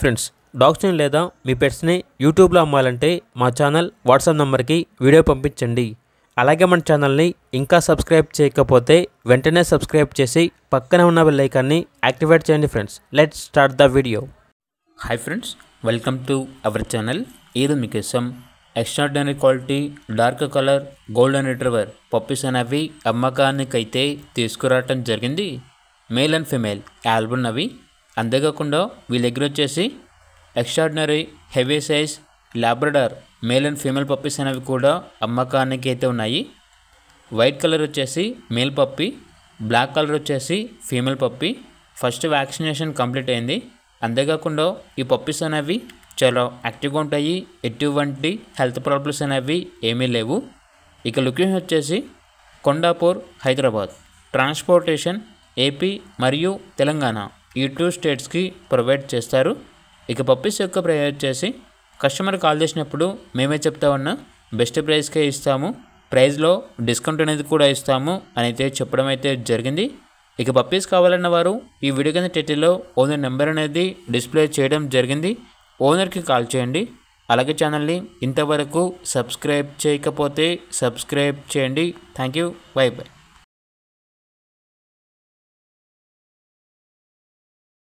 Friends, డాగ్స్ని లేదా మీ పెట్స్ని యూట్యూబ్లో అమ్మాలంటే మా ఛానల్ వాట్సాప్ నెంబర్కి వీడియో పంపించండి. అలాగే మన ఛానల్ని ఇంకా సబ్స్క్రైబ్ చేయకపోతే వెంటనే సబ్స్క్రైబ్ చేసి పక్కనే ఉన్న బెల్ ఐకాన్ని యాక్టివేట్ చేయండి. Friends, let's start the video. Hi friends, welcome to our channel. ఈరోజు మీకోసం extraordinary quality dark colour golden retriever puppies అనేవి అమ్మకానికైతే తీసుకురావటం జరిగింది. మేల్ అండ్ ఫిమేల్ ఆల్బున్నవి. అంతేకాకుండా వీళ్ళ దగ్గర వచ్చేసి extraordinary heavy size labrador male and female puppies అనేవి కూడా అమ్మకానికి అయితే ఉన్నాయి. వైట్ కలర్ వచ్చేసి మేల్ పప్పీ, బ్లాక్ కలర్ వచ్చేసి female puppy. First vaccination complete అయింది. అంతేకాకుండా ఈ పప్పీస్ అనేవి చాలా యాక్టివ్గా ఉంటాయి. ఎటువంటి హెల్త్ ప్రాబ్లమ్స్ అనేవి ఏమీ లేవు. ఇక లొకేషన్ వచ్చేసి కొండాపూర్, హైదరాబాద్. ట్రాన్స్పోర్టేషన్ ఏపీ మరియు తెలంగాణ ఈ 2 స్టేట్స్కి ప్రొవైడ్ చేస్తారు. ఇక పప్పీస్ యొక్క ప్రైస్ వచ్చేసి కస్టమర్ కాల్ చేసినప్పుడు మేమే చెప్తా ఉన్నా బెస్ట్ ప్రైస్కే ఇస్తాము, ప్రైస్లో డిస్కౌంట్ అనేది కూడా ఇస్తాము అని అయితే చెప్పడం అయితే జరిగింది. ఇక పప్పీస్ కావాలన్న వారు ఈ వీడియో కింద టైటిల్లో ఓనర్ నెంబర్ అనేది డిస్ప్లే చేయడం జరిగింది. ఓనర్కి కాల్ చేయండి. అలాగే ఛానల్ని ఇంతవరకు సబ్స్క్రైబ్ చేయకపోతే సబ్స్క్రైబ్ చేయండి. Thank you. By by.